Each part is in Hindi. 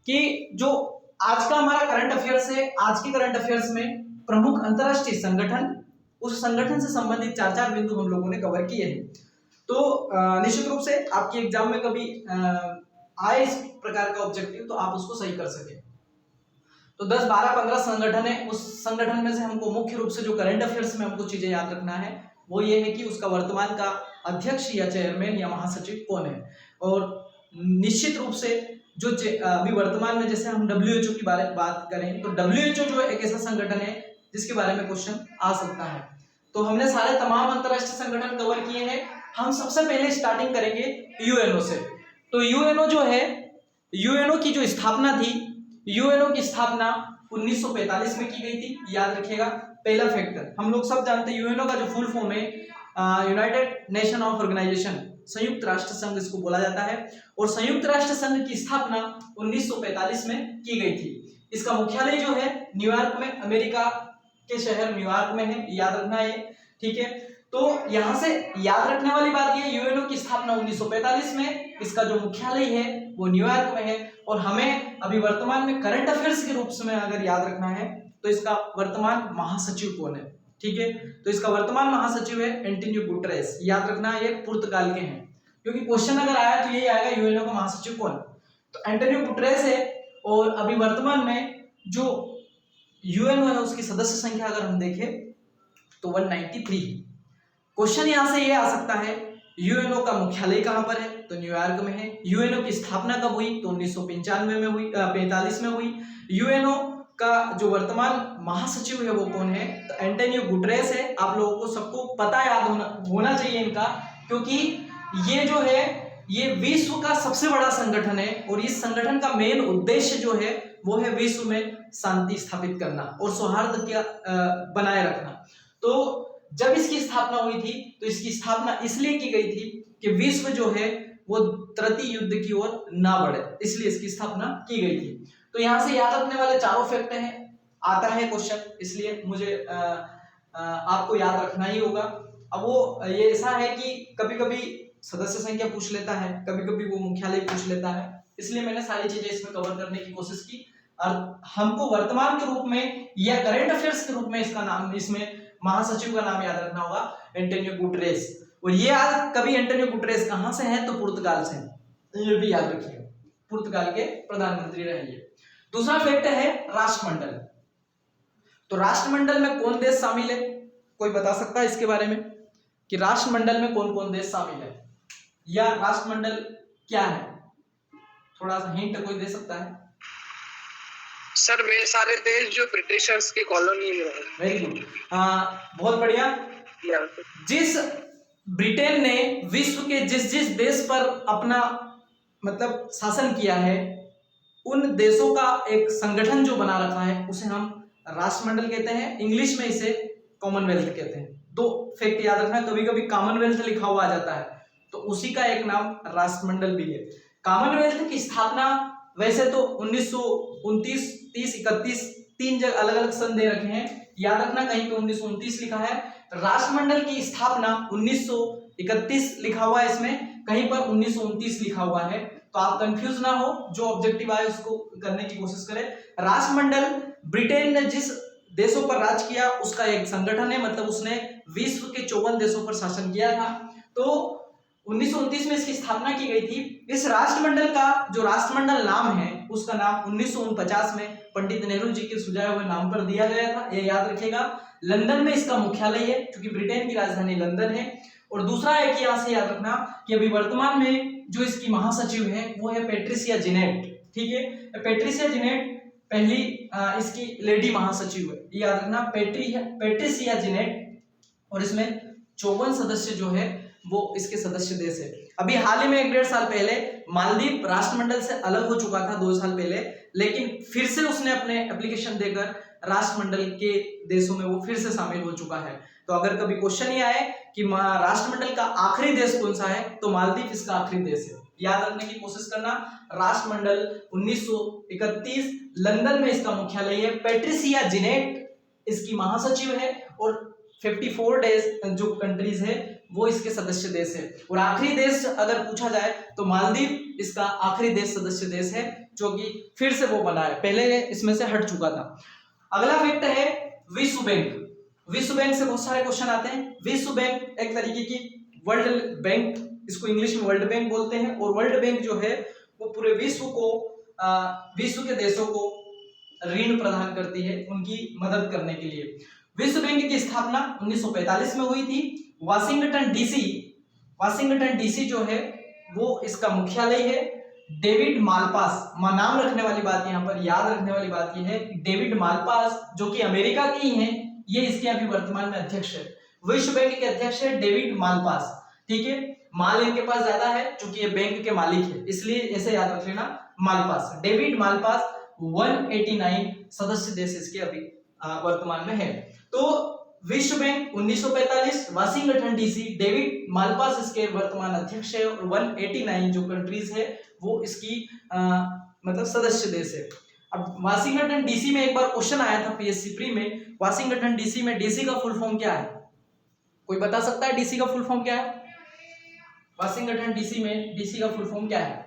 कि जो आज का हमारा करंट अफेयर्स है, आज के करंट अफेयर्स में प्रमुख अंतरराष्ट्रीय संगठन, उस संगठन से संबंधित चार चार बिंदु हम लोगों ने कवर किए हैं। तो निश्चित रूप से आपकी एग्जाम में कभी आए इस प्रकार का ऑब्जेक्टिव तो आप उसको सही कर सके। तो 10, 12, 15 संगठन है, उस संगठन में से हमको मुख्य रूप से जो करंट अफेयर्स में हमको चीजें याद रखना है वो ये है कि उसका वर्तमान का अध्यक्ष या चेयरमैन या महासचिव कौन है। और निश्चित रूप से जो अभी वर्तमान में जैसे हम WHO की बात करें तो WHO जो एक ऐसा संगठन है जिसके बारे में क्वेश्चन आ सकता है। तो हमने सारे तमाम अंतरराष्ट्रीय संगठन कवर किए हैं। हम सबसे पहले स्टार्टिंग करेंगे यूएनओ से। तो यूएनओ जो है, यूएनओ की जो स्थापना थी, यूएनओ की स्थापना 1945 में की गई थी, याद रखिएगा। पहला फैक्टर, हम लोग सब जानते हैं यूएनओ का जो फुल फॉर्म है यूनाइटेड नेशन ऑफ ऑर्गेनाइजेशन, संयुक्त राष्ट्र संघ इसको बोला जाता है। और संयुक्त राष्ट्र संघ की स्थापना 1945 में की गई थी। इसका मुख्यालय जो है न्यूयॉर्क में, अमेरिका के शहर न्यूयॉर्क में है, याद रखना है, ठीक है। तो यहां से याद रखने वाली बात यह, यूएनओ की स्थापना 1945 में, इसका जो मुख्यालय है वो न्यूयॉर्क में है। और हमें अभी वर्तमान में करंट अफेयर्स के रूप में अगर याद रखना है तो इसका वर्तमान महासचिव कौन है, ठीक है। तो इसका वर्तमान महासचिव है एंटोनियो गुटेरेस, याद रखना है, ये पुर्तगाल के हैं, क्योंकि क्वेश्चन अगर आया तो यही आएगा यूएनओ का महासचिव कौन। तो एंटोनियो गुटेरेस है। और अभी वर्तमान में जो यूएनओ है उसकी सदस्य संख्या अगर हम देखें तो 193 है। क्वेश्चन यहां से ये आ सकता है यूएनओ का मुख्यालय कहां पर है, तो न्यूयॉर्क में है। यूएनओ की स्थापना कब हुई, तो 1995 में हुई, 45 में हुई। यूएनओ का जो वर्तमान महासचिव है वो कौन है, तो एंटोनियो गुटेरेस है। आप लोगों को सबको पता याद होना चाहिए इनका, क्योंकि ये जो है ये विश्व का सबसे बड़ा संगठन है। और इस संगठन का मेन उद्देश्य जो है वो है विश्व में शांति स्थापित करना और सौहार्द का बनाए रखना। तो जब इसकी स्थापना हुई थी तो इसकी स्थापना इसलिए की गई थी कि विश्व जो है वो तृतीय युद्ध की ओर ना बढ़े, इसलिए इसकी स्थापना की गई थी। तो यहां से याद रखने वाले चारों फैक्ट हैं, आता है क्वेश्चन, इसलिए मुझे आपको याद रखना ही होगा। अब वो ये ऐसा है कि कभी कभी सदस्य संख्या पूछ लेता है, कभी कभी वो मुख्यालय पूछ लेता है, इसलिए मैंने सारी चीजें इसमें कवर करने की कोशिश की। और हमको वर्तमान के रूप में या करंट अफेयर्स के रूप में इसका नाम, इसमें महासचिव का नाम याद रखना होगा, एंटोनियो गुटेरेस। और ये आज कभी एंटोनियो गुटेरेस कहां से हैं, तो पुर्तगाल से, ये भी याद रखिए, पुर्तगाल के प्रधानमंत्री रहे ये। दूसरा फैक्ट है राष्ट्रमंडल। तो राष्ट्रमंडल में कौन देश शामिल है, कोई बता सकता है इसके बारे में कि राष्ट्रमंडल में कौन कौन देश शामिल है, या राष्ट्रमंडल क्या है, थोड़ा सा हिंट कोई दे सकता है? सर वे सारे देश जो ब्रिटिशर्स की कॉलोनी में है। वेरी गुड, बहुत बढ़िया। जिस ब्रिटेन ने विश्व के जिस जिस देश पर अपना मतलब शासन किया है, उन देशों का एक संगठन जो बना रखा है उसे हम राष्ट्रमंडल कहते हैं, इंग्लिश में इसे कॉमनवेल्थ कहते हैं। दो फैक्ट याद रखना, कभी कभी कॉमनवेल्थ लिखा हुआ आ जाता है तो उसी का एक नाम राष्ट्रमंडल भी है। कॉमनवेल्थ की स्थापना वैसे तो 1929, 30, 31 तीन जगह अलग अलग सन दे रखे हैं, याद रखना कहीं पे 1929 लिखा है। राष्ट्रमंडल की स्थापना 1931 लिखा हुआ है, इसमें कहीं पर 1929 लिखा हुआ है, तो आप कंफ्यूज ना हो, जो ऑब्जेक्टिव आए उसको करने की कोशिश करें। राष्ट्रमंडल ब्रिटेन ने जिस देशों पर राज किया उसका एक संगठन है, मतलब उसने विश्व के 54 देशों पर शासन किया था। तो 1929 में इसकी स्थापना की गई थी। इस राष्ट्रमंडल का जो राष्ट्रमंडल नाम है उसका नाम 1949 में पंडित नेहरू जी के सुझाए हुए नाम पर दिया गया था, ये याद रखिएगा। लंदन में इसका मुख्यालय है क्योंकि ब्रिटेन की राजधानी लंदन है। और दूसरा है कि यहां से याद रखना कि अभी वर्तमान में जो इसकी महासचिव है वो है पैट्रिसिया जेनेट, ठीक है। पैट्रिसिया जेनेट पहली इसकी लेडी महासचिव है, याद रखना, पैट्रिसिया जेनेट। और इसमें 54 सदस्य जो है वो इसके सदस्य देश है। अभी हाल ही में 1.5 साल पहले मालदीव राष्ट्रमंडल से अलग हो चुका था, 2 साल पहले, लेकिन फिर से उसने अपने एप्लीकेशन देकर राष्ट्रमंडल के देशों में वो फिर से शामिल हो चुका है। तो अगर कभी क्वेश्चन ये आए कि राष्ट्रमंडल का आखिरी देश कौन सा है, तो मालदीव इसका आखिरी देश है, याद रखने की कोशिश करना। राष्ट्रमंडल 1931 लंदन में इसका मुख्यालय है। पैट्रिसिया जेनेट इसकी महासचिव है और 54 देश जो कंट्रीज है वो इसके सदस्य देश है। और आखिरी देश अगर पूछा जाए तो मालदीव इसका आखिरी देश सदस्य देश है जो कि फिर से वो बना है, पहले इसमें से हट चुका था। अगला फैक्ट है विश्व बैंक। विश्व बैंक से बहुत सारे क्वेश्चन आते हैं। विश्व बैंक एक तरीके की वर्ल्ड बैंक, इसको इंग्लिश में वर्ल्ड बैंक बोलते हैं, और वर्ल्ड बैंक जो है वो पूरे विश्व को विश्व के देशों को ऋण प्रदान करती है उनकी मदद करने के लिए। विश्व बैंक की स्थापना 1945 में हुई थी। वाशिंगटन डीसी जो है वो इसका मुख्यालय है। डेविड मालपास, नाम रखने वाली बात यहाँ पर याद रखने वाली बात यह है कि डेविड मालपास जो कि अमेरिका के ही हैं, ये इसके अभी वर्तमान में अध्यक्ष है। विश्व बैंक के अध्यक्ष है डेविड मालपास, ठीक है। माल इनके पास ज्यादा है क्योंकि ये बैंक के मालिक है, इसलिए ऐसे याद रख लेना मालपास। डेविड मालपास 189 सदस्य देश इसके अभी वर्तमान में है। तो विश्व bank 1945, Washington DC, David Malpass इसके वर्तमान अध्यक्ष है, और 189 जो कंट्रीज है वो इसकी मतलब सदस्य देश है। अब वाशिंगटन डीसी में एक बार क्वेश्चन आया था पीएससी प्री में, वाशिंगटन डीसी में डीसी का फुल फॉर्म क्या है? कोई बता सकता है डीसी का फुल फॉर्म क्या है? वाशिंगटन डीसी में डीसी का फुल फॉर्म क्या है?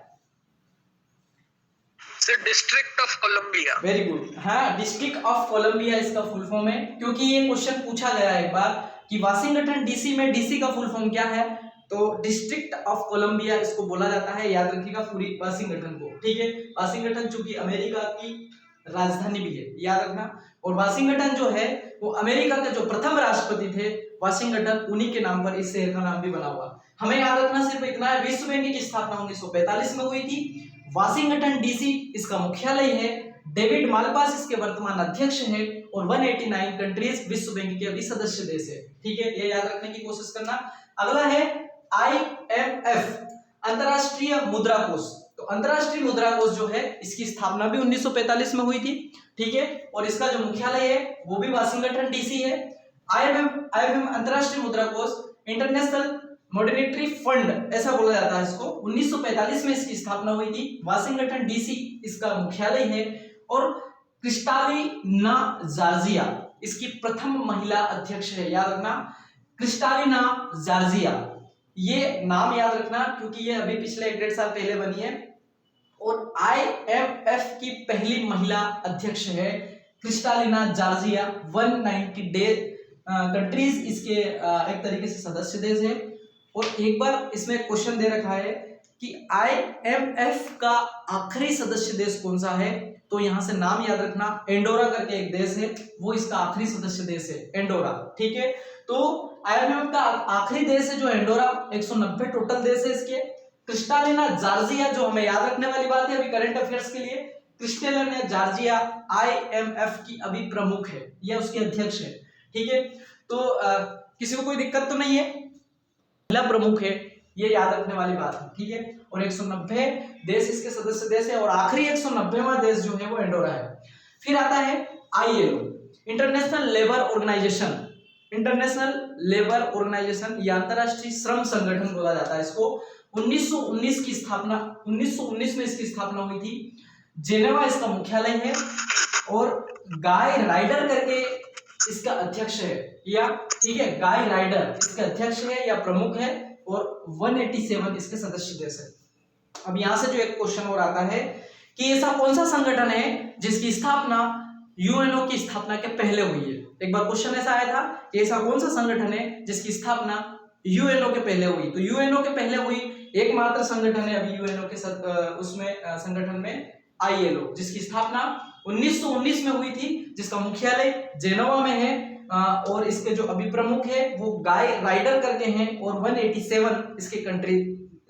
District of Columbia. Very good, हाँ, डिस्ट्रिक्ट ऑफ कोलंबिया इसका फुल फॉर्म है, क्योंकि ये क्वेश्चन पूछा गया एक बार कि वाशिंगटन डीसी में डीसी का फुल फॉर्म क्या है, तो डिस्ट्रिक्ट ऑफ कोलंबिया इसको बोला जाता है। याद रखिएगा पूरी वाशिंगटन को, ठीक है। वाशिंगटन चूंकि अमेरिका की राजधानी भी है, याद रखना। और वाशिंगटन जो है वो अमेरिका के जो प्रथम राष्ट्रपति थे वाशिंगटन, उन्हीं के नाम पर इस शहर का नाम भी बना हुआ। हमें याद रखना सिर्फ इतना है, विश्व बैंक की स्थापना 1945 में हुई थी। वाशिंगटन डीसी इसका मुख्यालय है, डेविड मालपास इसके वर्तमान अध्यक्ष है, और 189 कंट्रीज विश्व बैंक के अभी सदस्य देश है, ठीक है। ये याद रखने की कोशिश करना। अगला है IMF, अंतरराष्ट्रीय मुद्रा कोष। तो अंतरराष्ट्रीय मुद्रा कोष जो है इसकी स्थापना भी 1945 में हुई थी, ठीक है, और इसका जो मुख्यालय है वो भी वाशिंगटन डीसी है। IMF अंतरराष्ट्रीय मुद्रा कोष, इंटरनेशनल मॉनेटरी फंड ऐसा बोला जाता है इसको, 1945 में इसकी स्थापना हुई थी। वाशिंगटन डीसी इसका मुख्यालय है, और क्रिस्टालिना जॉर्जिया इसकी प्रथम महिला अध्यक्ष है। याद रखना क्रिस्टालिना जॉर्जिया, ये नाम याद रखना क्योंकि ये अभी पिछले 1.5 साल पहले बनी है, और IMF की पहली महिला अध्यक्ष है क्रिस्टालिना जॉर्जिया। 190 कंट्रीज इसके एक तरीके से सदस्य देश है। और एक बार इसमें क्वेश्चन दे रखा है कि IMF का आखिरी सदस्य देश कौन सा है, तो यहां से नाम याद रखना, एंडोरा करके एक देश है, वो इसका आखिरी सदस्य देश है, एंडोरा, ठीक है। तो IMF का आखिरी देश है जो एंडोरा, 190 टोटल देश है इसके। क्रिस्टालिना जॉर्जिया जो हमें याद रखने वाली बात है अभी करंट अफेयर्स के लिए, क्रिस्टालिना जॉर्जिया IMF की अभी प्रमुख है, यह उसके अध्यक्ष है, ठीक है। तो किसी को कोई दिक्कत तो नहीं है, महिला प्रमुख है, ये याद रखने वाली बात है, ठीक है। और 190 देश इसके सदस्य देश है, और आखिरी 190वां देश जो है वो एंडोरा है। फिर आता है ILO, international labour organisation. International labour organisation या अंतरराष्ट्रीय श्रम संगठन बोला जाता है इसको। 1919 की स्थापना, 1919 में इसकी स्थापना हुई थी। जेनेवा इसका मुख्यालय है, और गाय राइडर करके इसका अध्यक्ष है, या ठीक है, गाय राइडर इसका अध्यक्ष है या प्रमुख है, और 187 इसके सदस्य देश है। अब यहां से जो एक क्वेश्चन और आता है कि ऐसा कौन सा संगठन है जिसकी स्थापना UNO की स्थापना के पहले हुई है। एक बार क्वेश्चन ऐसा आया था कि ऐसा कौन सा संगठन है जिसकी स्थापना UNO के पहले हुई, तो UNO के पहले हुई एकमात्र संगठन है अभी UNO के उसमें संगठन में ILO, जिसकी स्थापना 1919 में हुई थी, जिसका मुख्यालय जेनेवा में है, और इसके जो अभी प्रमुख है वो गाय राइडर करके हैं, और 187 इसके कंट्री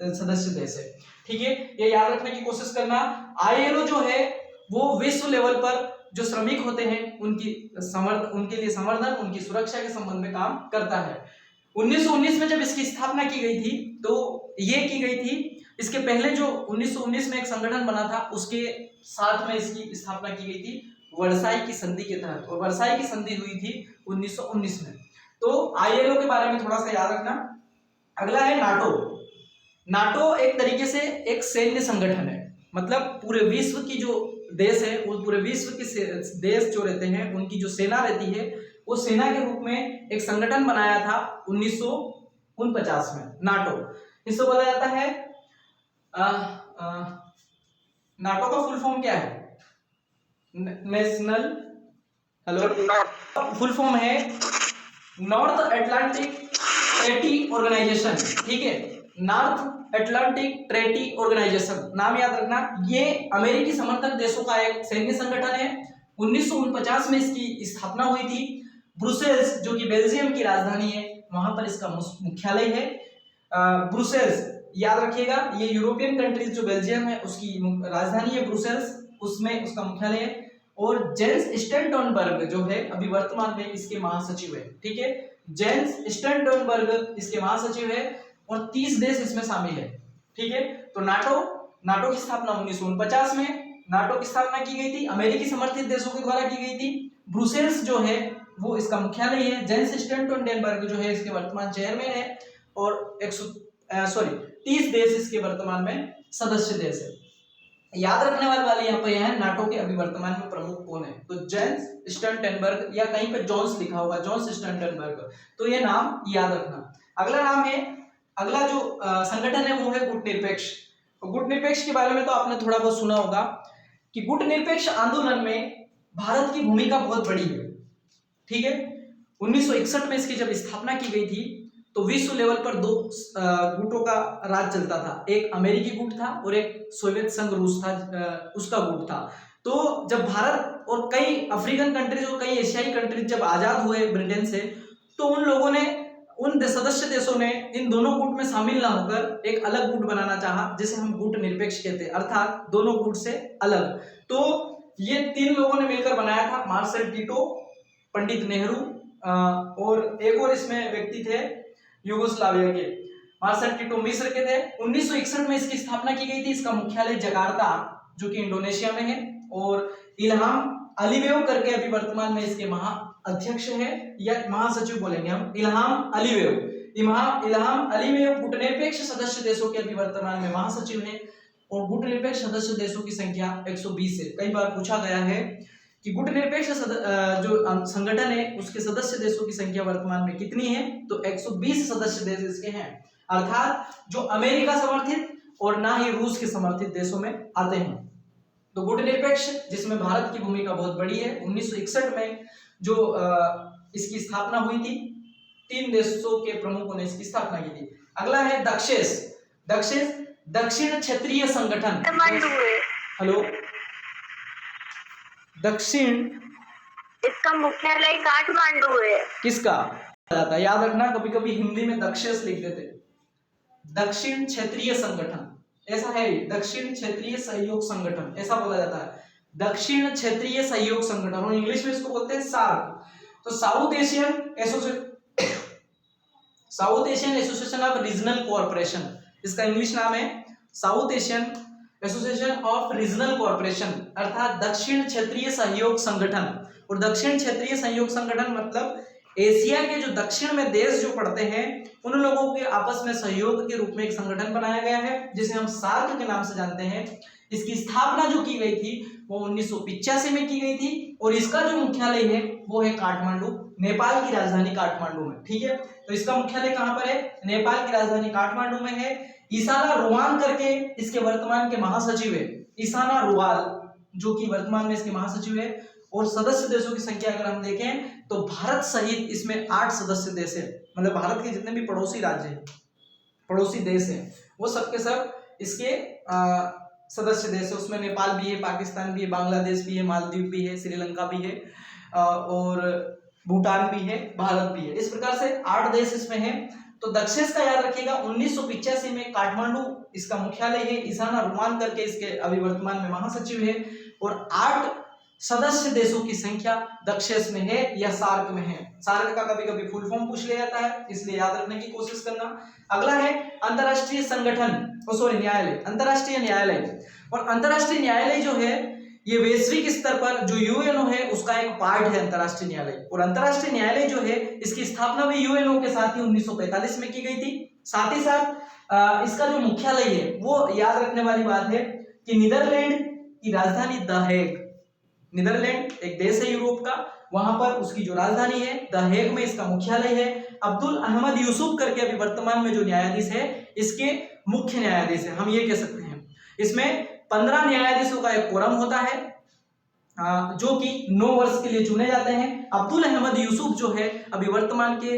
सदस्य देश है, ठीक है। ये याद रखने की कोशिश करना। ILO जो है वो विश्व लेवल पर जो श्रमिक होते हैं उनके लिए संवर्धन, उनकी सुरक्षा के संबंध में काम करता है। 1919 में जब इसकी स्थापना की गई थी तो ये की गई थी, इसके पहले जो 1919 में एक संगठन बना था उसके साथ में इसकी स्थापना की गई थी वर्साई की संधि के तहत, और वर्साई की संधि हुई थी 1919 में। तो ILO के बारे में थोड़ा सा याद रखना। अगला है नाटो। नाटो एक तरीके से एक सैन्य संगठन है, मतलब पूरे विश्व की जो देश है, वो पूरे विश्व के देश जो रहते हैं उनकी जो सेना रहती है, वो सेना के रूप में एक संगठन बनाया था 1949 में, नाटो। इसको बोला जाता है नाटो का फुल फॉर्म क्या है? नेशनल, हेलो, फुल फॉर्म है नॉर्थ अटलांटिक ट्रेटी ऑर्गेनाइजेशन, ठीक है, नॉर्थ अटलांटिक ट्रेटी ऑर्गेनाइजेशन, नाम याद रखना। ये अमेरिकी समर्थक देशों का एक सैन्य संगठन है। 1949 में इसकी स्थापना हुई थी। ब्रुसेल्स, जो कि बेल्जियम की राजधानी है, वहां पर इसका मुख्यालय है। ब्रुसेल्स याद रखिएगा, ये यूरोपियन कंट्रीज जो बेल्जियम है उसकी राजधानी है ब्रुसेल्स, उसमें उसका मुख्यालय है। और जेंस स्टोल्टेनबर्ग जो है अभी वर्तमान में इसके महासचिव है, ठीक है, जेंस स्टोल्टेनबर्ग इसके महासचिव है और 30 देश इसमें शामिल है, ठीक है। तो नाटो की स्थापना 1949 में नाटो की स्थापना की गई थी, अमेरिकी समर्थित देशों के द्वारा की गई थी। ब्रुसेल्स जो है वो इसका मुख्यालय है। जेंस स्टोल्टेनबर्ग जो है इसके वर्तमान चेयरमैन है और 30 देश इसके वर्तमान में सदस्य देश है। याद रखने वाली यहाँ पर यह है नाटो के अभी वर्तमान में प्रमुख कौन है, तो जेंस स्टोल्टेनबर्ग, या कहीं पर जोन्स लिखा होगा, जोन्स स्टोल्टेनबर्ग, तो ये नाम याद रखना। अगला नाम है, अगला जो संगठन है वो है गुटनिरपेक्ष। गुटनिरपेक्ष के बारे में तो आपने थोड़ा बहुत सुना होगा कि गुटनिरपेक्ष आंदोलन में भारत की भूमिका बहुत बड़ी है, ठीक है। 1961 में इसकी जब स्थापना की गई थी तो विश्व लेवल पर 2 गुटों का राज चलता था, एक अमेरिकी गुट था और एक सोवियत संघ रूस था, उसका गुट था। तो जब भारत और कई अफ्रीकन कंट्रीज और कई एशियाई कंट्रीज जब आजाद हुए ब्रिटेन से, तो उन लोगों ने, उन सदस्य देशों ने इन दोनों गुट में शामिल ना होकर एक अलग गुट बनाना चाहा, जिसे हम गुट निरपेक्ष कहते हैं, अर्थात दोनों गुट से अलग। तो ये 3 लोगों ने मिलकर बनाया था, मार्शल टिटो, पंडित नेहरू और एक और इसमें व्यक्ति थे यूगोस्लाविया के, मार्शल टिटो मिस्र के थे। 1961 में इसकी स्थापना की गई थी। इसका मुख्यालय जकार्ता जो कि इंडोनेशिया में है, और इल्हाम अलीवेव करके अभी वर्तमान में इसके महाअध्यक्ष है या महासचिव बोलेंगे हम, इल्हाम अलीवेव गुटनिरपेक्ष सदस्य देशों के अभी वर्तमान में महासचिव है। और गुटनिरपेक्ष सदस्य देशों की संख्या 120 है। कई बार पूछा गया है कि गुटनिरपेक्ष जो संगठन है उसके सदस्य देशों की संख्या वर्तमान में कितनी है, तो 120 सदस्य देश इसके हैं, अर्थात जो अमेरिका समर्थित और ना ही रूस के समर्थित देशों में आते हैं। तो गुटनिरपेक्ष जिसमें भारत की भूमिका बहुत बड़ी है, 1961 में जो इसकी स्थापना हुई थी, 3 देशों के प्रमुखों ने इसकी स्थापना की थी। अगला है दक्षेस, दक्षिण क्षेत्रीय संगठन, हेलो, दक्षिण, इसका मुख्यालय काठमांडू है। किसका जाता, याद रखना, कभी कभी हिंदी में दक्षेस लिख देते, दक्षिण क्षेत्रीय संगठन, ऐसा है, दक्षिण क्षेत्रीय सहयोग संगठन ऐसा बोला जाता है, दक्षिण क्षेत्रीय सहयोग संगठन, और इंग्लिश में इसको बोलते हैं सार्क। तो south Asian association of regional cooperation, इसका इंग्लिश नाम है south Asian association of regional cooperation, अर्थात दक्षिण क्षेत्रीय सहयोग संगठन। और दक्षिण क्षेत्रीय सहयोग संगठन मतलब एशिया के जो दक्षिण में देश जो पड़ते हैं उन लोगों के आपस में सहयोग के रूप में एक संगठन बनाया गया है, जिसे हम सार्क के नाम से जानते हैं। इसकी स्थापना जो की गई थी वो 1985 में की गई थी, और इसका जो मुख्यालय है वो है काठमांडू, नेपाल की राजधानी काठमांडू में, ठीक है। तो इसका मुख्यालय कहां पर है, नेपाल की राजधानी काठमांडू में है। ईसाना रुवान करके इसके वर्तमान के महासचिव है, ईसाना रुवाल जो कि वर्तमान में इसके महासचिव है। और सदस्य देशों की संख्या अगर हम देखें तो भारत सहित इसमें 8 सदस्य देश है, मतलब भारत के जितने भी पड़ोसी राज्य हैं, पड़ोसी देश हैं, वो सब के सब इसके सदस्य देश है। उसमें नेपाल भी है, पाकिस्तान भी है, बांग्लादेश भी है, मालदीव भी है, श्रीलंका भी है, और भूटान भी है, भारत भी है। इस प्रकार से 8 देश इसमें हैं। तो दक्षेस का याद रखिएगा, 1985 में काठमांडू इसका मुख्यालय है, ईसाना रुमान करके इसके अभी वर्तमान में महासचिव है, और 8 सदस्य देशों की संख्या दक्षेस में है या सार्क में है। सार्क का कभी कभी फुल फॉर्म पूछ लिया जाता है, इसलिए याद रखने की कोशिश करना। अगला है अंतरराष्ट्रीय संगठन, न्यायालय, अंतरराष्ट्रीय न्यायालय। और अंतरराष्ट्रीय न्यायालय जो है ये वैश्विक स्तर पर जो यूएनओ है उसका एक पार्ट है अंतरराष्ट्रीय न्यायालय। और अंतरराष्ट्रीय न्यायालय जो है इसकी स्थापना भी यूएनओ के साथ ही 1945 में की गई थी। साथ ही साथ इसका जो मुख्यालय है वो याद रखने वाली बात है कि नीदरलैंड की राजधानी द हेग, नीदरलैंड एक देश है यूरोप का, वहां पर उसकी जो राजधानी है द हेग में इसका मुख्यालय है। अब्दुल अहमद यूसुफ करके अभी वर्तमान में जो न्यायाधीश है इसके मुख्य न्यायाधीश है, हम ये कह सकते हैं। इसमें 15 न्यायाधीशों का एक कोरम होता है जो कि 9 वर्ष के लिए चुने जाते हैं। अब्दुल अहमद यूसुफ जो है अभी वर्तमान के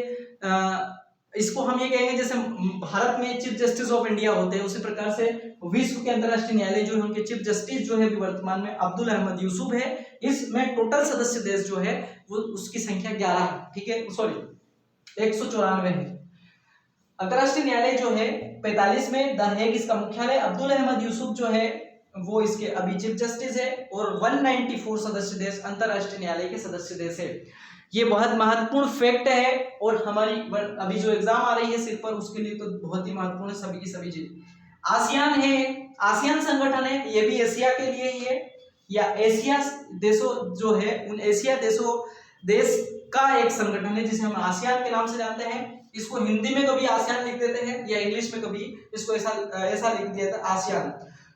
इसको हम ये कहेंगे जैसे भारत में चीफ जस्टिस ऑफ इंडिया होते हैं उसी प्रकार से विश्व के अंतर्राष्ट्रीय न्यायालय जो है उनके चीफ जस्टिस जो है अभी वर्तमान में अब्दुल अहमद यूसुफ है। इसमें टोटल सदस्य देश जो है वो उसकी संख्या 11 है, ठीक है, सॉरी 194 है। अंतर्राष्ट्रीय न्यायालय जो है 45 में द हेग इसका मुख्यालय। अब्दुल अहमद यूसुफ जो है वो इसके अभी चीफ जस्टिस है और 194 सदस्य देश अंतर्राष्ट्रीय न्यायालय के सदस्य देश है। ये बहुत महत्वपूर्ण फैक्ट है और हमारी अभी जो एग्जाम आ रही है सिर पर उसके लिए तो बहुत ही महत्वपूर्ण है सभी की सभी चीज। आसियान है, आसियान संगठन है, ये भी एशिया के लिए ही है या एशिया देशों जो है उन एशिया देश का एक संगठन है जिसे हम आसियान के नाम से जानते हैं। इसको हिंदी में कभी आसियान लिख देते हैं या इंग्लिश में कभी इसको ऐसा लिख दिया था आसियान।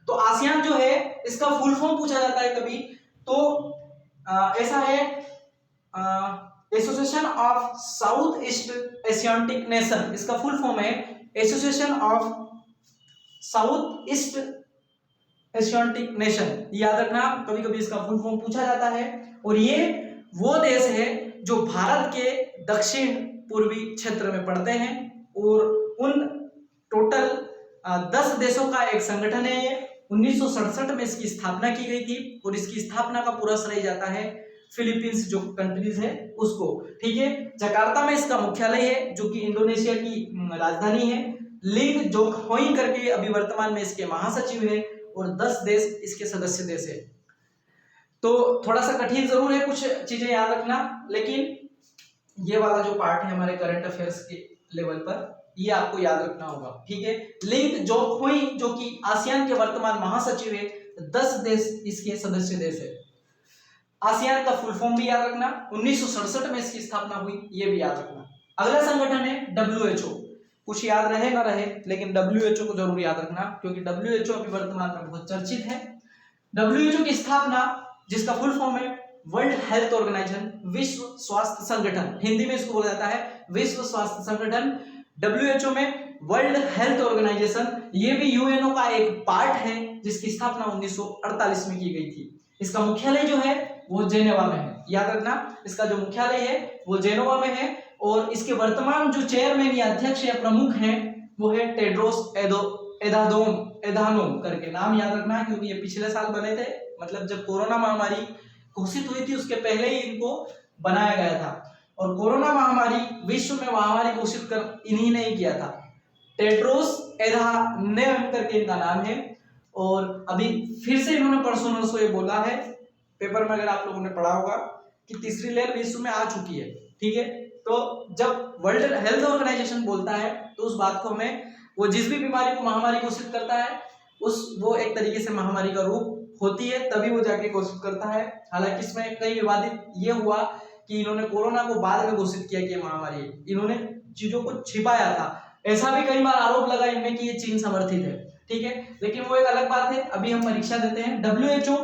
तो आसियान जो है इसका फुल फॉर्म पूछा जाता है कभी तो ऐसा है association of south east Asiatic nation, इसका फुल फॉर्म है association of south east Asiatic nation. याद रखना कभी कभी इसका फुल फॉर्म पूछा जाता है और ये वो देश है जो भारत के दक्षिण पूर्वी क्षेत्र में पड़ते हैं और उन टोटल 10 देशों का एक संगठन है। ये 1967 में इसकी स्थापना की गई थी और इसकी स्थापना का पूरा श्रेय जाता है फिलीपींस जो कंट्रीज है उसको, ठीक है। जकार्ता में इसका मुख्यालय है जो कि इंडोनेशिया की राजधानी है। लिंग जोखोई करके अभी वर्तमान में इसके महासचिव है और 10 देश इसके सदस्य देश है। तो थोड़ा सा कठिन जरूर है, कुछ चीजें याद रखना, लेकिन ये वाला जो पार्ट है हमारे करंट अफेयर्स के लेवल पर ये आपको याद रखना होगा, ठीक है। लिंग जोखोई जो कि आसियान के वर्तमान महासचिव है, 10 देश इसके सदस्य देश है। आसियान का फुल फॉर्म भी याद रखना, 1967 में इसकी स्थापना हुई, ये भी याद रखना। अगला संगठन है WHO। कुछ याद रहे ना रहे लेकिन WHO को जरूर याद रखना क्योंकि WHO अभी वर्तमान में बहुत चर्चित है। WHO की स्थापना जिसका फुल फॉर्म है वर्ल्ड हेल्थ ऑर्गेनाइजेशन, विश्व स्वास्थ्य संगठन, हिंदी में इसको बोला जाता है विश्व स्वास्थ्य संगठन। WHO में वर्ल्ड हेल्थ ऑर्गेनाइजेशन ये भी UNO का एक पार्ट है जिसकी स्थापना 1948 में की गई थी। इसका मुख्यालय जो है वो जेनेवा में है, याद रखना इसका जो मुख्यालय है वो जेनेवा में है और इसके वर्तमान जो चेयरमैन या अध्यक्ष या प्रमुख हैं वो है टेड्रोस एधानोम करके, नाम याद रखना क्योंकि ये पिछले साल बने थे, मतलब जब कोरोना महामारी घोषित हुई थी उसके पहले ही इनको बनाया गया था और कोरोना महामारी विश्व में महामारी घोषित कर इन्हीं ने ही किया था। टेड्रोस एधानोम करके इनका नाम है और अभी फिर से इन्होंने परसों ये बोला है पेपर में, अगर आप लोगों ने पढ़ा होगा कि तीसरी लहर विश्व में आ चुकी है, ठीक है। तो जब वर्ल्ड हेल्थ ऑर्गेनाइजेशन बोलता है तो उस बात को हमें वो जिस भी बीमारी को महामारी घोषित करता है वो एक तरीके से महामारी का रूप होती है तभी वो जाके घोषित करता है। हालांकि इसमें कई विवादित ये हुआ कि इन्होंने कोरोना को बाद में घोषित किया कि महामारी है, इन्होंने चीजों को छिपाया था, ऐसा भी कई बार आरोप लगा इनमें कि ये चीन समर्थित है, ठीक है, लेकिन वो एक अलग बात है। अभी हम परीक्षा देते हैं। WHO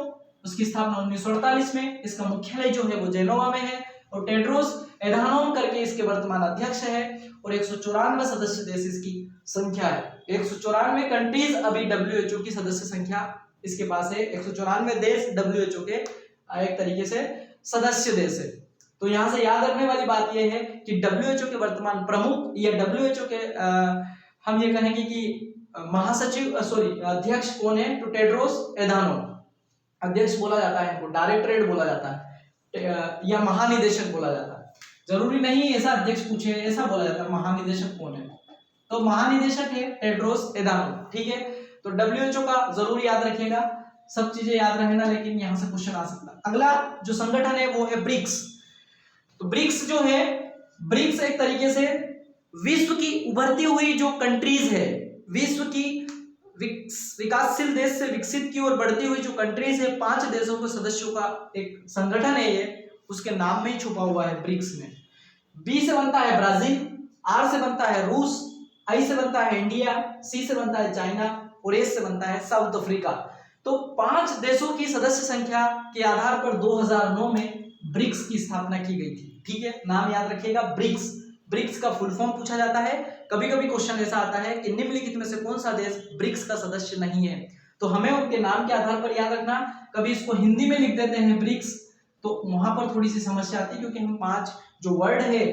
उसकी स्थापना 1948 में, इसका मुख्यालय जो है वो जेनेवा में है और टेड्रोस एधानोम करके इसके वर्तमान अध्यक्ष है और 194 सदस्य देश इसकी संख्या है। 194 कंट्रीज अभी WHO की सदस्य संख्या इसके पास है। 194 देश WHO के एक तरीके से सदस्य देश है। तो यहाँ से याद रखने वाली बात यह है कि WHO के वर्तमान प्रमुख या WHO के हम ये कहेंगे कि महासचिव अध्यक्ष कौन है, तो टेड्रोस एधानोम अध्यक्ष बोला जाता है, इनको डायरेक्टरेट बोला जाता है या महानिदेशक बोला जाता है। जरूरी नहीं ऐसा अध्यक्ष पूछे, ऐसा बोला जाता है महानिदेशक कौन है, तो महानिदेशक है टेड्रोस एधानोम, ठीक है। तो WHO का जरूर याद रखिएगा, सब चीजें याद रहना, लेकिन यहाँ से क्वेश्चन आ सकता है। अगला जो संगठन है वो है ब्रिक्स। तो ब्रिक्स जो है, ब्रिक्स एक तरीके से विश्व की उभरती हुई जो कंट्रीज है, विश्व की विकासशील देश से विकसित की ओर बढ़ती हुई जो कंट्रीज है, 5 देशों के सदस्यों का एक संगठन है ये, उसके नाम में ही छुपा हुआ है ब्रिक्स में। बी से बनता है ब्राजील, आर से बनता है रूस, आई से बनता है इंडिया, सी से बनता है चाइना और एस से बनता है साउथ अफ्रीका। तो 5 देशों की सदस्य संख्या के आधार पर 2009 में ब्रिक्स की स्थापना की गई थी, ठीक है। नाम याद रखिएगा ब्रिक्स। ब्रिक्स का फुल फॉर्म पूछा जाता है, कभी कभी क्वेश्चन ऐसा आता है कि निम्नलिखित में से कौन सा देश ब्रिक्स का सदस्य नहीं है, तो हमें उनके नाम के आधार पर याद रखना। कभी इसको हिंदी में लिख देते हैं ब्रिक्स, तो वहां पर थोड़ी सी समस्या आती है, क्योंकि हम 5 जो वर्ड है,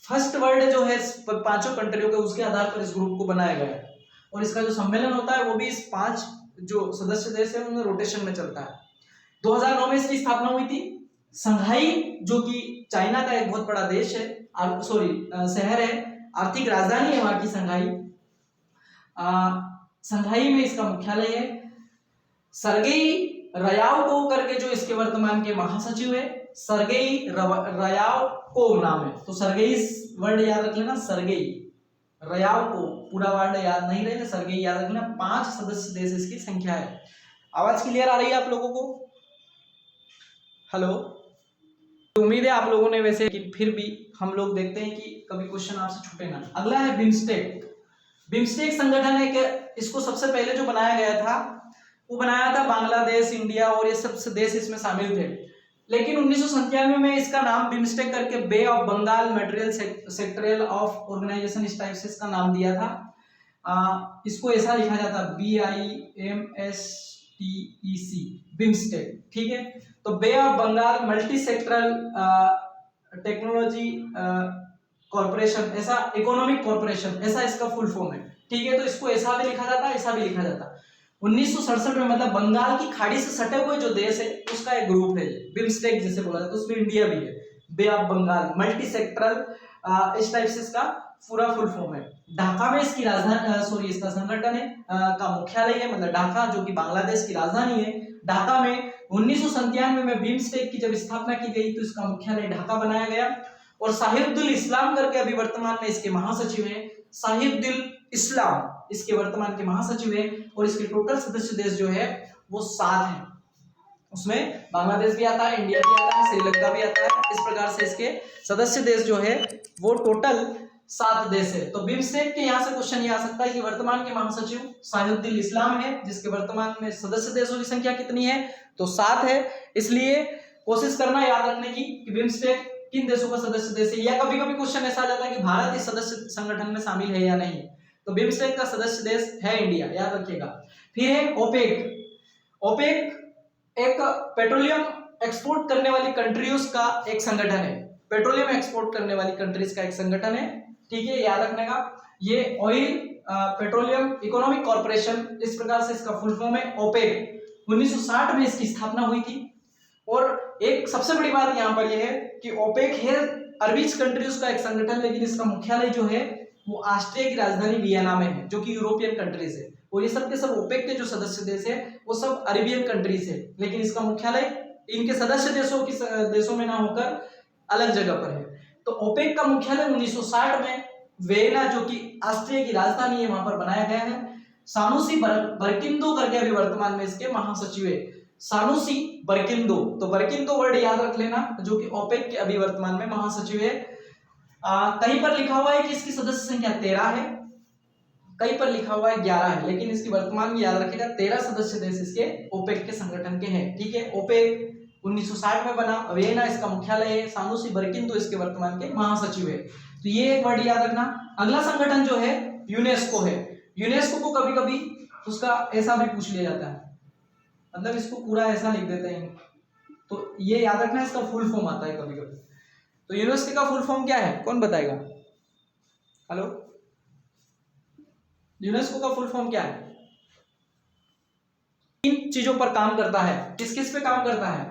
फर्स्ट वर्ड जो है पांचों कंट्रियों के, उसके आधार पर इस ग्रुप को बनाया गया है। और इसका जो सम्मेलन होता है वो भी इस 5 जो सदस्य देश है उनमें रोटेशन में चलता है। 2009 में इसकी स्थापना हुई थी। संघाई जो कि चाइना का एक बहुत बड़ा देश है, शहर है, आर्थिक राजधानी है वहां की संघाई। संघाई में इसका मुख्यालय है। सर्गेई रयावकोव करके जो इसके वर्तमान के महासचिव है, सर्गेई रयावकोव नाम है। तो सर्गेई वर्ड याद रख लेना, सर्गेई रयावकोव, पूरा वर्ड याद नहीं रहेगा, सर्गेई याद रख लेना। 5 सदस्य देश इसकी संख्या है। आवाज क्लियर आ रही है आप लोगों को? हेलो, उम्मीद है आप लोगों ने, वैसे कि फिर भी हम लोग देखते हैं कि कभी क्वेश्चन आपसे छूटे ना। अगला है बिम्स्टेक। बिम्स्टेक संगठन है कि इसको सबसे पहले जो बनाया गया था वो बनाया था बांग्लादेश, इंडिया और ये सब देश इसमें शामिल थे। लेकिन 1997 में इसका नाम बिम्स्टेक करके bay of Bengal material sectorial of organisation इस टाइप से इसका नाम दिया था। इसको ऐसा लिखा जाता BIMSTEC, बिम्स्टेक, ठीक है। तो bay of Bengal multi sectoral technology corporation, ऐसा इकोनॉमिक कॉर्पोरेशन, ऐसा इसका फुल फॉर्म है, ठीक है। तो इसको ऐसा भी लिखा जाता है, ऐसा भी लिखा जाता है। 1967 में, मतलब बंगाल की खाड़ी से सटे हुए जो देश है उसका एक ग्रुप है बिम्स्टेक जिसे बोला जाता है, उसमें इंडिया भी है। बे ऑफ बंगाल मल्टी सेक्टरल, इस टाइप से इसका पूरा फुल फॉर्म है। ढाका में इसकी राजधानी, इसका संगठन है का मुख्यालय है, मतलब ढाका जो कि बांग्लादेश की राजधानी है। ढाका में 1997 में बिम्स्टेक की जब स्थापना की गई तो इसका मुख्यालय ढाका बनाया गया। और साहिबुद्दीन इस्लाम करके अभी वर्तमान में इसके महासचिव हैं। साहिबुद्दीन इस्लाम इसके वर्तमान के महासचिव हैं। और इसके टोटल सदस्य देश जो है वो 7 हैं। उसमें बांग्लादेश भी आता है, इंडिया भी आता है, श्रीलंका भी आता है। इस प्रकार से इसके सदस्य देश जो है वो टोटल 7 देश है। तो बिम्स्टेक के यहाँ से क्वेश्चन ये आ सकता है कि वर्तमान के महासचिव साहिबुद्दीन इस्लाम है, जिसके वर्तमान में सदस्य देशों की संख्या कितनी है? तो 7 है। इसलिए कोशिश करना याद रखने की कि बिम्स्टेक किन देशों का सदस्य देश है। या कभी कभी क्वेश्चन ऐसा आ जाता है कि भारत इस सदस्य संगठन में शामिल है या नहीं। तो बिम्स्टेक का सदस्य देश है इंडिया, याद रखिएगा। फिर है ओपेक। ओपेक एक पेट्रोलियम एक्सपोर्ट करने वाली कंट्रीज का एक संगठन है। पेट्रोलियम एक्सपोर्ट करने वाली कंट्रीज का एक संगठन है, ठीक है, याद रखने का। ये ऑयल पेट्रोलियम इकोनॉमिक कॉर्पोरेशन, इस प्रकार से इसका फुल फॉर्म है ओपेक। 1960 में इसकी स्थापना हुई थी। और एक सबसे बड़ी बात यहाँ पर यह है कि ओपेक है अरबीज कंट्रीज का एक संगठन, लेकिन इसका मुख्यालय जो है वो ऑस्ट्रिया की राजधानी वियना में है, जो कि यूरोपियन कंट्रीज है। और ये सब के सब ओपेक के जो सदस्य देश है वो सब अरेबियन कंट्रीज है, लेकिन इसका मुख्यालय इनके सदस्य देशों में ना होकर अलग जगह पर है। तो ओपेक का मुख्यालय 1960 में वियना, जो कि ऑस्ट्रिया की राजधानी है, वहां पर बनाया गया है। सानुसी बरकिंदो करके अभी वर्तमान में इसके महासचिव है, सानुसी बरकिंदो। तो बरकिंदो वर्ड याद रख लेना, जो कि ओपेक के अभी वर्तमान में महासचिव है। कहीं पर लिखा हुआ है कि इसकी सदस्य संख्या 13 है, कहीं पर लिखा हुआ है 11 है, लेकिन इसकी वर्तमान में याद रखिएगा 13 सदस्य देश इसके ओपेक के संगठन के हैं, ठीक है। ओपेक 1960 में बना, वियना इसका मुख्यालय है, सानुसी बरकिंदो इसके वर्तमान के महासचिव है। तो ये एक वर्ड याद रखना। अगला संगठन जो है यूनेस्को है। यूनेस्को को कभी कभी उसका ऐसा भी पूछ लिया जाता है, मतलब इसको पूरा ऐसा लिख देते हैं, तो ये याद रखना, इसका फुल फॉर्म आता है कभी कभी। तो यूनेस्को का फुल फॉर्म क्या है, कौन बताएगा? हेलो, यूनेस्को का फुल फॉर्म क्या है? 3 चीजों पर काम करता है। किस किस पे काम करता है?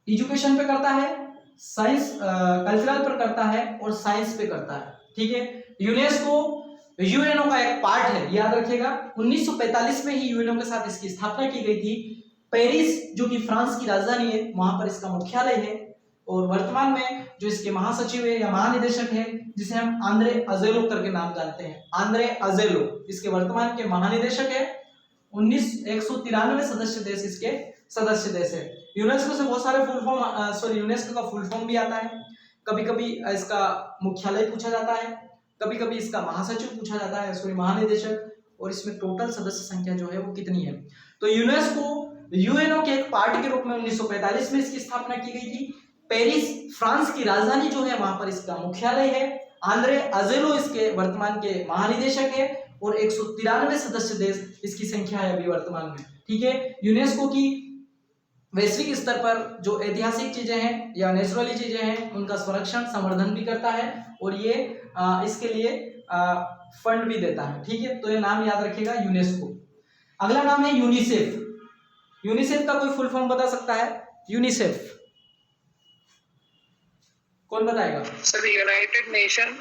एजुकेशन पे करता है, साइंस कल्चरल पर करता है और साइंस पे करता है, ठीक है। यूनेस्को यूएनओ का एक पार्ट है, याद रखिएगा। 1945 में ही यूएनओ के साथ इसकी स्थापना की गई थी। पेरिस जो कि फ्रांस की राजधानी है, वहां पर इसका मुख्यालय है। और वर्तमान में जो इसके महासचिव है या महानिदेशक है, जिसे हम आंद्रे अजेलो करके नाम जानते हैं, आंद्रे अजेलो इसके वर्तमान के महानिदेशक है। 193 सदस्य देश इसके सदस्य देश है। यूनेस्को से बहुत सारे फुल फॉर्म, यूनेस्को का फुल फॉर्म भी आता है। कभी कभी इसका मुख्यालय पूछा जाता है, कभी कभी इसका महासचिव पूछा जाता है, महानिदेशक, और इसमें टोटल सदस्य संख्या जो है वो कितनी है। तो यूनेस्को यूएनओ के एक पार्ट के रूप में 1945 में इसकी स्थापना की गई थी। पेरिस फ्रांस की राजधानी जो है वहां पर इसका मुख्यालय है। आंद्रे अजेलो इसके वर्तमान के महानिदेशक है। और 193 सदस्य देश इसकी संख्या है अभी वर्तमान में। ठीक है, यूनेस्को की वैश्विक स्तर पर जो ऐतिहासिक चीजें हैं या नेचुरली चीजें हैं उनका संरक्षण संवर्धन भी करता है और ये इसके लिए फंड भी देता है। ठीक है, तो ये नाम याद रखिएगा यूनेस्को। अगला नाम है यूनिसेफ। यूनिसेफ का कोई फुल फॉर्म बता सकता है? यूनिसेफ कौन बताएगा? Sir United Nation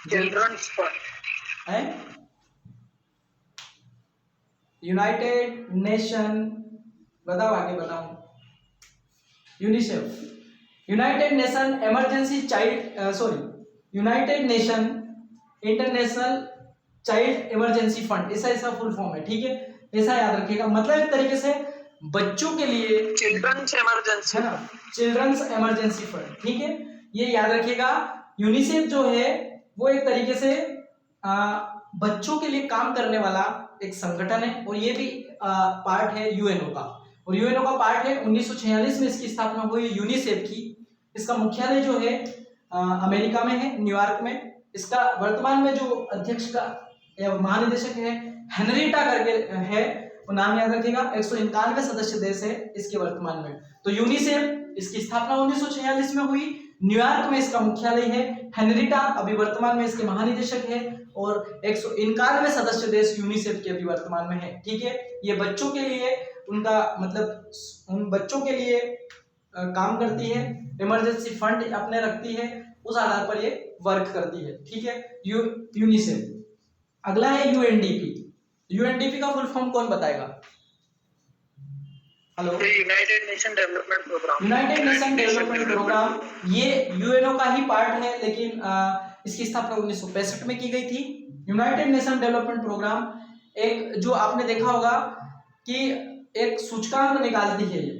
children's fund है, यूनाइटेड नेशन, बताओ आगे बताओ। UNICEF, United Nation emergency child United Nation international child emergency fund, ऐसा फुल फॉर्म है। ठीक है, ऐसा याद रखिएगा। मतलब एक तरीके से बच्चों के लिए चिल्ड्रंस इमरजेंसी, है ना, चिल्ड्रंस इमरजेंसी फंड। ठीक है, ये याद रखिएगा। यूनिसेफ जो है वो एक तरीके से बच्चों के लिए काम करने वाला एक संगठन है और ये भी पार्ट है यूएनओ का, और यूएनओ का पार्ट है। 1946 में इसकी स्थापना हुई यूनिसेफ की। इसका मुख्यालय जो है अमेरिका में है, न्यूयॉर्क में। इसका वर्तमान में जो अध्यक्ष का या महानिदेशक है हेनरिटा करके है, वो नाम याद रखिएगा। 191 सदस्य देश है इसके वर्तमान में। तो यूनिसेफ इसकी स्थापना 1946 में हुई, न्यूयॉर्क में इसका मुख्यालय है। हेनरिटा अभी वर्तमान में इसके महानिदेशक है और 191 सदस्य देश यूनिसेफ के अभी वर्तमान में है। ठीक है, ये बच्चों के लिए उनका मतलब उन बच्चों के लिए काम करती है, इमरजेंसी फंड अपने रखती है, उस आधार पर ये वर्क करती है। ठीक है, यूनिसेफ। अगला है यूएनडीपी। यूएनडीपी का फुल फॉर्म कौन बताएगा? Hello, United Nation development programme. United Nation development programme ये यूएनओ का ही पार्ट है, लेकिन इसकी स्थापना 1965 में की गई थी। यूनाइटेड नेशन डेवलपमेंट प्रोग्राम एक जो आपने देखा होगा कि एक सूचकांक निकालती है ये,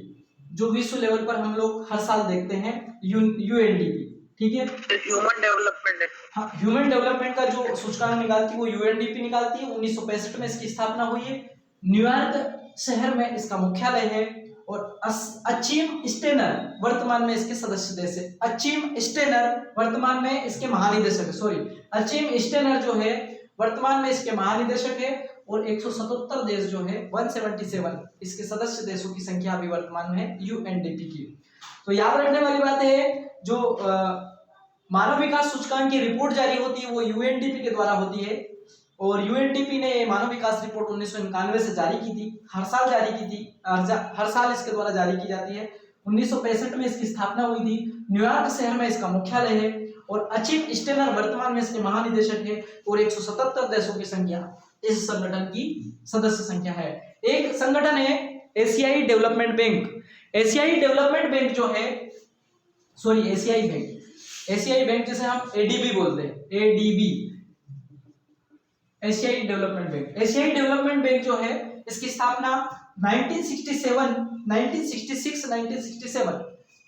जो विश्व लेवल पर हम लोग हर साल देखते हैं, यूएनडीपी। ठीक है, ह्यूमन डेवलपमेंट, हाँ, ह्यूमन डेवलपमेंट का जो सूचकांक निकालती है वो यूएनडीपी निकालती है। 1965 में इसकी स्थापना हुई है। न्यूयॉर्क शहर में इसका मुख्यालय है और अचीम स्टेनर वर्तमान में इसके सदस्य देश है। अचीम स्टेनर वर्तमान में इसके महानिदेशक है। अचीम स्टेनर जो है वर्तमान में इसके महानिदेशक है और 177 देश जो है 177 इसके सदस्य देशों की संख्या अभी वर्तमान में है यूएनडीपी की। तो याद रखने वाली बात है, जो मानव विकास सूचकांक की रिपोर्ट जारी होती है वो यूएनडीपी के द्वारा होती है और यूएनडीपी ने मानव विकास रिपोर्ट 1991 से जारी की थी, हर साल जारी की थी, हर साल इसके द्वारा जारी की जाती है। 1965 में इसकी स्थापना हुई थी, न्यूयॉर्क शहर में इसका मुख्यालय है और अचीम स्टेनर वर्तमान में इसके महानिदेशक है और 177 देशों की संख्या इस संगठन की सदस्य संख्या है। एक संगठन है एशियाई डेवलपमेंट बैंक। एशियाई डेवलपमेंट बैंक जो है, एशियाई बैंक जिसे हम एडीबी बोलते हैं, एडीबी, एशियाई डेवलपमेंट बैंक। एशियाई डेवलपमेंट बैंक जो है इसकी स्थापना 1967, 1966, 1967,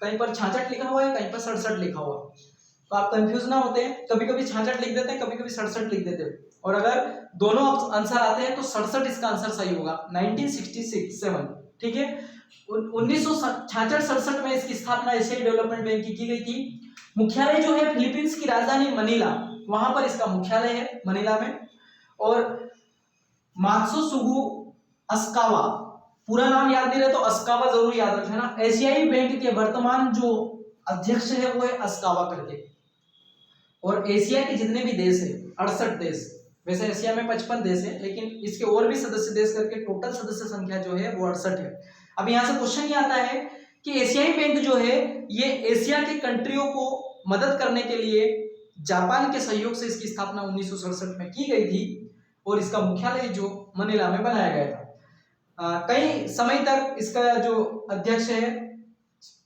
कहीं पर 66 लिखा हुआ है, कहीं पर 67 लिखा हुआ है, तो आप कंफ्यूज ना होते हैं। कभी कभी 66 लिख देते हैं, कभी कभी 67 लिख देते हैं, और अगर दोनों आंसर आते हैं तो 67 इसका आंसर सही होगा। 1967, ठीक है। 1966-67 में इसकी स्थापना एशियाई डेवलपमेंट बैंक की गई थी। मुख्यालय जो है फिलीपींस की राजधानी मनीला, वहां पर इसका मुख्यालय है मनीला में। और मात्सुसुगु अस्कावा, पूरा नाम याद नहीं रहे तो अस्कावा जरूर याद रखना। एशियाई बैंक के वर्तमान जो अध्यक्ष है वो है अस्कावा करके। और एशिया के जितने भी देश है 68 देश, वैसे एशिया में 55 देश है, लेकिन इसके और भी सदस्य देश करके टोटल सदस्य संख्या जो है वो 68 है। अब यहाँ से क्वेश्चन ये आता है कि एशियाई बैंक जो है ये एशिया के कंट्रियों को मदद करने के लिए जापान के सहयोग से इसकी स्थापना 1967 में की गई थी और इसका मुख्यालय जो मनीला में बनाया गया था। कई समय तक इसका जो अध्यक्ष है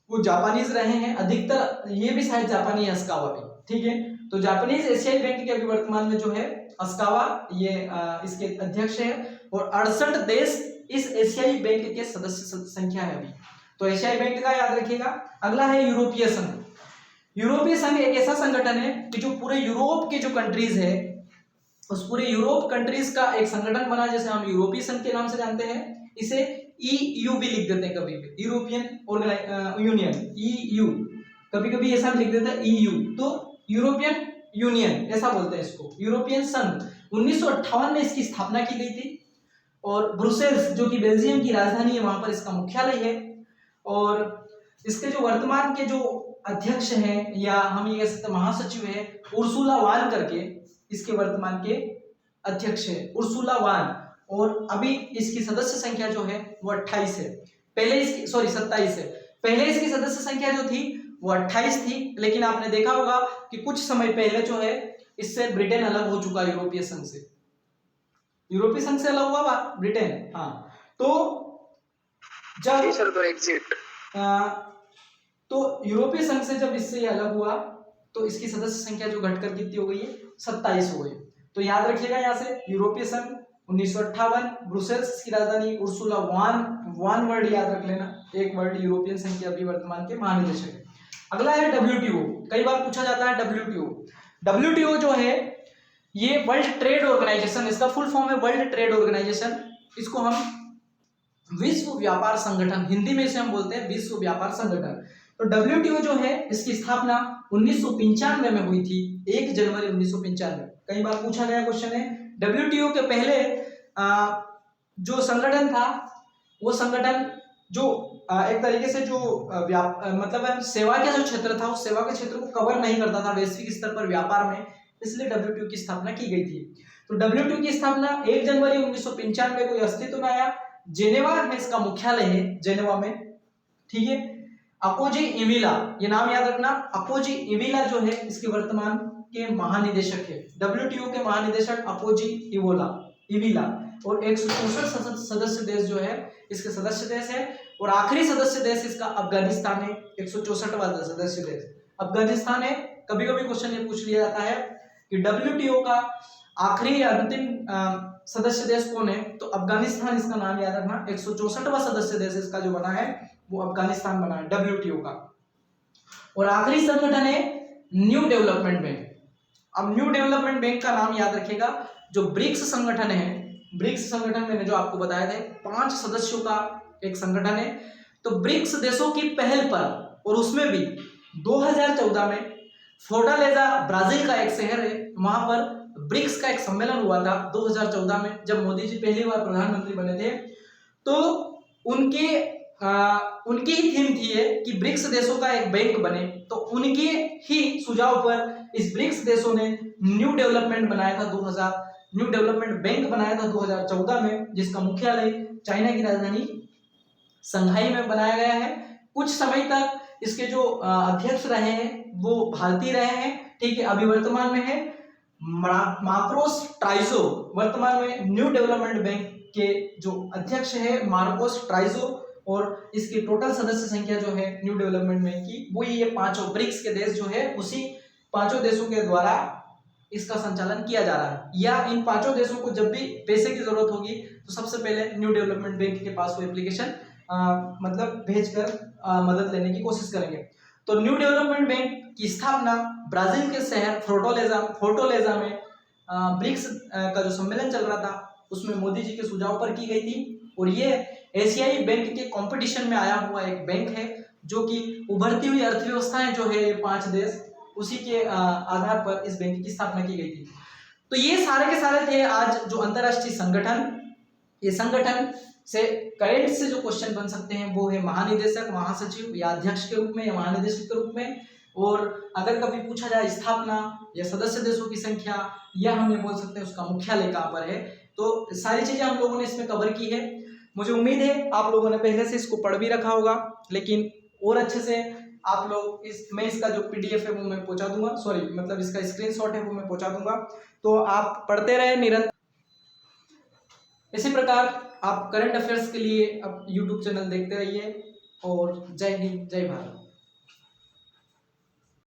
वो जापानीज रहे हैं, अधिकतर ये भी शायद जापानी अस्कावा भी, ठीक है। तो जापानीज एशियाई बैंक के अभी वर्तमान में जो है अस्कावा ये इसके अध्यक्ष है और 68 देश इस एशियाई बैंक के सदस्य संख्या है अभी। तो एशियाई बैंक का याद रखिएगा। अगला है यूरोपीय संघ। यूरोपीय संघ एक ऐसा संगठन है कि जो पूरे यूरोप के जो कंट्रीज है उस पूरे यूरोप कंट्रीज का एक संगठन बना, जैसे हम यूरोपीय संघ के नाम से जानते हैं। इसे EU भी लिख देते हैं कभी भी, यूरोपियन यूनियन, EU, कभी कभी ऐसा लिख देते हैं EU, तो यूरोपियन यूनियन ऐसा बोलते हैं इसको, यूरोपियन संघ। 1958 में इसकी स्थापना की गई थी और ब्रुसेल्स जो कि बेल्जियम की राजधानी है वहां पर इसका मुख्यालय है। और इसके जो वर्तमान के जो अध्यक्ष हैं या हम ये कह सकते हैं महासचिव है उर्सुला वान करके इसके वर्तमान के अध्यक्ष है उर्सुला वान। और अभी इसकी सदस्य संख्या जो है वो 28 है। पहले इसकी 27 है। पहले इसकी सदस्य संख्या जो थी वो 28 थी, लेकिन आपने देखा होगा कि कुछ समय पहले जो है इससे ब्रिटेन अलग हो चुका यूरोपीय संघ से। यूरोपीय संघ से अलग हुआ ब्रिटेन। हाँ, तो जब तो यूरोपीय संघ से जब इससे अलग हुआ तो इसकी सदस्य संख्या जो घटकर कितनी हो गई है 27 हो गई। तो याद रखिएगा यहाँ से यूरोपीय संघ 1958, ब्रुसेल्स की राजधानी उर्सुला वान वर्ड याद रख लेना, एक वर्ड यूरोपियन संघ के अभी वर्तमान के महानिदेशक है। अगला है WTO। कई बार पूछा जाता है WTO जो है ये वर्ल्ड ट्रेड ऑर्गेनाइजेशन, इसका फुल फॉर्म है वर्ल्ड ट्रेड ऑर्गेनाइजेशन। इसको हम विश्व व्यापार संगठन, हिंदी में इसे हम बोलते हैं विश्व व्यापार संगठन। तो WTO जो है इसकी स्थापना 1995 में हुई थी, 1 जनवरी 1995। कई बार पूछा गया क्वेश्चन है WTO के पहले जो संगठन था वो संगठन जो एक तरीके से जो मतलब सेवा का जो क्षेत्र था उस सेवा के क्षेत्र को कवर नहीं करता था वैश्विक स्तर पर व्यापार में, इसलिए WTO की स्थापना की गई थी। तो WTO की स्थापना 1 जनवरी 1995 को अस्तित्व में आया। जेनेवा में इसका मुख्यालय है, जेनेवा में, ठीक है। अकोजी इविला, ये नाम याद रखना, अकोजी इविला जो है इसके वर्तमान के महानिदेशक है। WTO के महानिदेशक अकोजी इविला और 164 सदस्य देश जो है इसके सदस्य देश है। और आखिरी सदस्य देश इसका अफगानिस्तान है, 164वां सदस्य देश अफगानिस्तान है। कभी कभी क्वेश्चन ये पूछ लिया जाता है कि WTO का आखिरी या अंतिम सदस्य देश कौन है, तो अफगानिस्तान इसका नाम याद रखना। 164वां सदस्य देश इसका जो बना है वो अफगानिस्तान बना है WTO का। और आखिरी संगठन है न्यू डेवलपमेंट बैंक। अब न्यू डेवलपमेंट बैंक का नाम याद रखिएगा। जो ब्रिक्स संगठन है, ब्रिक्स संगठन मैंने जो आपको बताया था 5 सदस्यों का एक संगठन है। तो ब्रिक्स देशों की पहल पर, और उसमें भी 2014 में फोर्टालेजा ब्राजील का एक शहर है, वहां पर ब्रिक्स का एक सम्मेलन हुआ था 2014 में, जब मोदी जी पहली बार प्रधानमंत्री बने थे। तो उनकी ही थीम थी ये कि ब्रिक्स देशों का एक बैंक बने। तो उनके ही सुझाव पर इस ब्रिक्स देशों ने न्यू डेवलपमेंट बैंक बनाया था 2014 में, जिसका मुख्यालय चाइना की राजधानी संघाई में बनाया गया है। कुछ समय तक इसके जो अध्यक्ष रहे हैं वो भारतीय रहे हैं, ठीक है। अभी वर्तमान में है मार्कोस ट्राइजो, वर्तमान में न्यू डेवलपमेंट बैंक के जो अध्यक्ष है मार्कोस ट्राइजो। और इसकी टोटल सदस्य संख्या जो है न्यू डेवलपमेंट बैंक की वो ये 5 ब्रिक्स के देश जो है उसी 5 देशों के द्वारा इसका संचालन किया जा रहा है। या इन 5 देशों को जब भी पैसे की जरूरत होगी तो सबसे पहले न्यू डेवलपमेंट बैंक के पास वो एप्लीकेशन मतलब भेजकर मदद लेने की कोशिश करेंगे। तो न्यू डेवलपमेंट बैंक की स्थापना ब्राजील के शहर फोर्टालेजा में ब्रिक्स का जो सम्मेलन चल रहा था उसमें मोदी जी के सुझाव पर की गई थी। और ये एशियाई बैंक के कंपटीशन में आया हुआ एक बैंक है, जो कि उभरती हुई अर्थव्यवस्थाएं जो है ये 5 देश, उसी के आधार पर इस बैंक की स्थापना की गई थी। तो ये सारे के सारे थे आज जो अंतरराष्ट्रीय संगठन। ये संगठन से करंट से जो क्वेश्चन बन सकते हैं वो है महानिदेशक, महासचिव या अध्यक्ष के रूप में या महानिदेशक के रूप में। और अगर कभी पूछा जाए स्थापना या सदस्य देशों की संख्या या हम ये बोल सकते हैं उसका मुख्यालय कहाँ पर है, तो सारी चीजें हम लोगों ने इसमें कवर की है। मुझे उम्मीद है आप लोगों ने पहले से इसको पढ़ भी रखा होगा, लेकिन और अच्छे से आप लोग मैं इसका जो PDF है वो मैं पहुंचा दूंगा, मतलब इसका स्क्रीनशॉट है वो मैं पहुंचा दूंगा। तो आप पढ़ते रहे निरंतर। इसी प्रकार आप करंट अफेयर्स के लिए अब YouTube चैनल देखते रहिए। और जय हिंद, जय भारत।